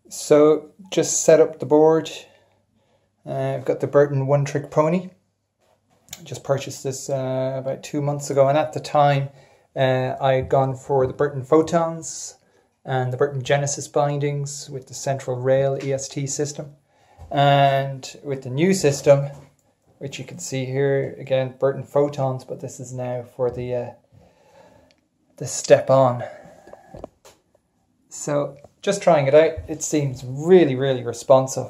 So just set up the board. I've got the Burton One Trick Pony. Just purchased this about 2 months ago, and at the time I'd gone for the Burton Photons and the Burton Genesis bindings with the central rail EST system. And with the new system, which you can see here, again, Burton Photons, but this is now for the Step On. So just trying it out, it seems really, really responsive.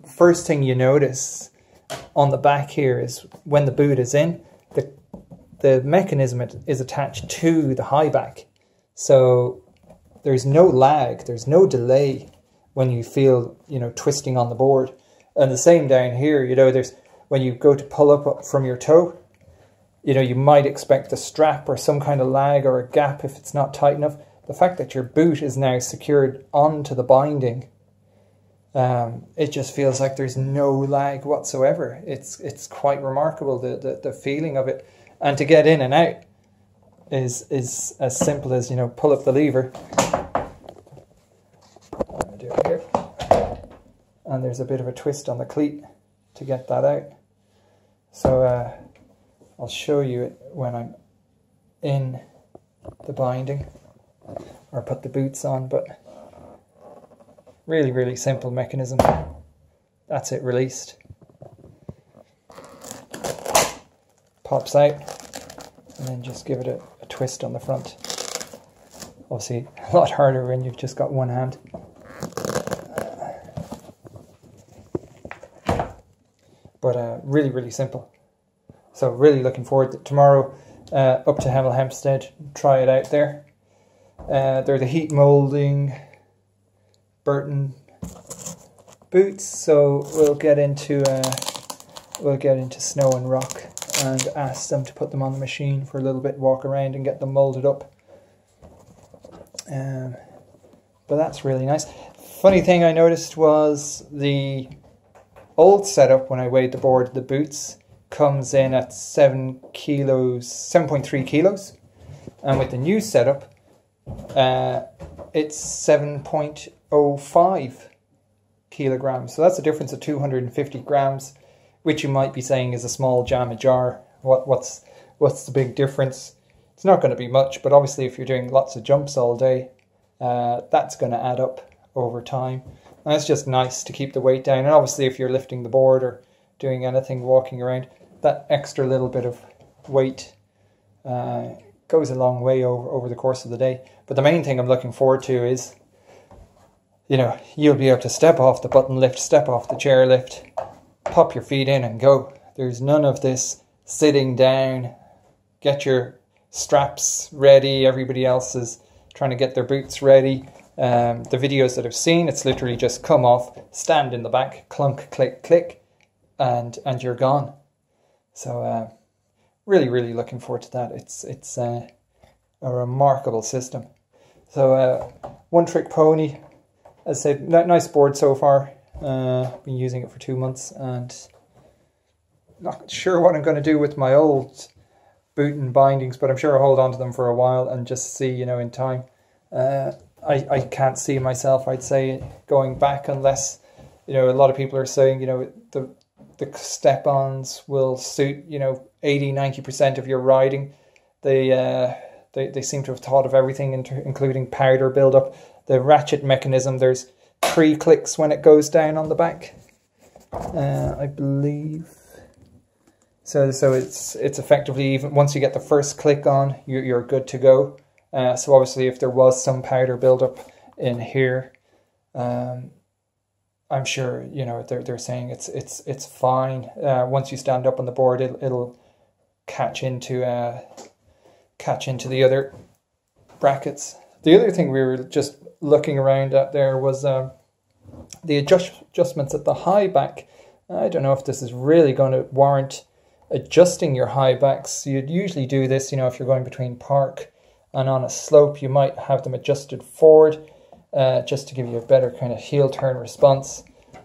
First thing you notice on the back here is when the boot is in, the mechanism is attached to the high back. So there's no lag, there's no delay when you feel, twisting on the board. And the same down here, there's when you go to pull up from your toe, you might expect a strap or some kind of lag or a gap if it's not tight enough. The fact that your boot is now secured onto the binding, it just feels like there's no lag whatsoever. It's quite remarkable, the feeling of it. And to get in and out is as simple as, pull up the lever. I'll do it here. And there's a bit of a twist on the cleat to get that out. So I'll show you it when I'm in the binding or put the boots on, but really, really simple mechanism. That's it released. Pops out, and then just give it a twist on the front. Obviously a lot harder when you've just got one hand. But really, really simple. So really looking forward to tomorrow up to Hemel Hempstead, try it out there. They're the heat molding Burton boots, so we'll get into snow and rock and ask them to put them on the machine for a little bit, walk around and get them molded up. But that's really nice. Funny thing I noticed was the old setup, when I weighed the board, the boots comes in at 7.3 kilos, and with the new setup it's 7.05 kilograms. So that's a difference of 250 grams, which you might be saying is a small jam a jar. What's the big difference? It's not going to be much, but obviously if you're doing lots of jumps all day, that's going to add up over time. And it's just nice to keep the weight down. And obviously if you're lifting the board or doing anything, walking around, that extra little bit of weight goes a long way over the course of the day. But the main thing I'm looking forward to is, you'll be able to step off the button lift, step off the chair lift, pop your feet in and go. There's none of this sitting down, get your straps ready, everybody else is trying to get their boots ready. The videos that I've seen, it's literally just come off, stand in the back, clunk, click, click, and you're gone. So really, really looking forward to that. It's a remarkable system. So One Trick Pony, as I said, nice board so far. Been using it for 2 months, and not sure what I'm going to do with my old boot and bindings, but I'm sure I'll hold on to them for a while and just see, in time. I can't see myself, I'd say, going back unless, a lot of people are saying, the step-ons will suit, 80-90% of your riding. They seem to have thought of everything, including powder build-up. The ratchet mechanism, there's 3 clicks when it goes down on the back, I believe. So it's effectively, even once you get the first click on, you're good to go. So obviously if there was some powder buildup in here, I'm sure, they're saying it's fine. Once you stand up on the board, it'll catch into the other brackets. The other thing we were just looking around at there was the adjustments at the high back. I don't know if this is really going to warrant adjusting your high backs. You'd usually do this, if you're going between park and on a slope, you might have them adjusted forward just to give you a better kind of heel turn response.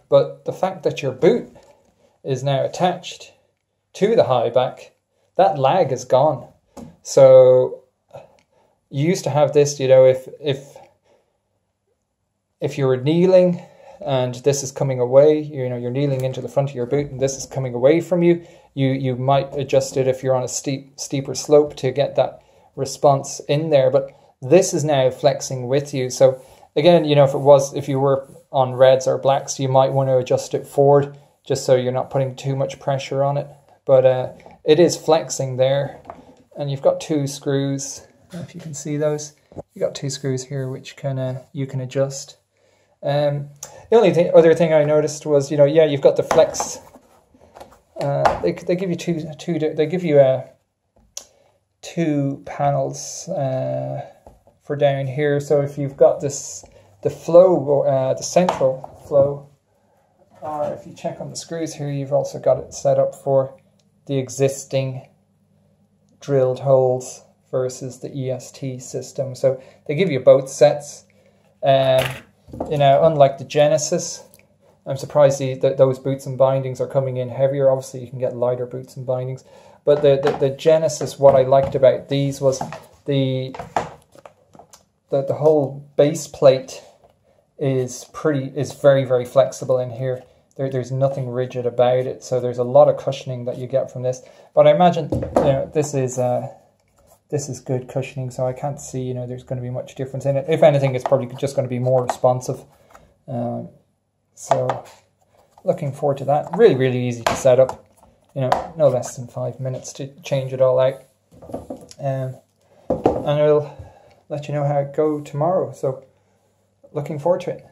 But the fact that your boot is now attached to the high back, that lag is gone. So you used to have this, if if you were kneeling and this is coming away, you know, you're kneeling into the front of your boot and this is coming away from you, you might adjust it if you're on a steeper slope to get that response in there. But this is now flexing with you. So again, you know, if you were on reds or blacks, you might want to adjust it forward just so you're not putting too much pressure on it. But it is flexing there. And you've got 2 screws, if you can see those. You've got 2 screws here which you can adjust. The only other thing I noticed was, you know, yeah, you've got the flex. They give you they give you 2 panels for down here. So if you've got the flow, the central flow, or if you check on the screws here, you've also got it set up for the existing drilled holes versus the EST system. So they give you both sets. You know, unlike the Genesis, I'm surprised that those boots and bindings are coming in heavier. Obviously, you can get lighter boots and bindings. But the Genesis, what I liked about these was the whole base plate is very, very flexible in here. There's nothing rigid about it, so there's a lot of cushioning that you get from this. But I imagine, you know, this is good cushioning, so I can't see, you know, there's going to be much difference in it. If anything, it's probably just going to be more responsive. So looking forward to that. Really, really easy to set up. You know, no less than 5 minutes to change it all out. And I'll let you know how it goes tomorrow. So looking forward to it.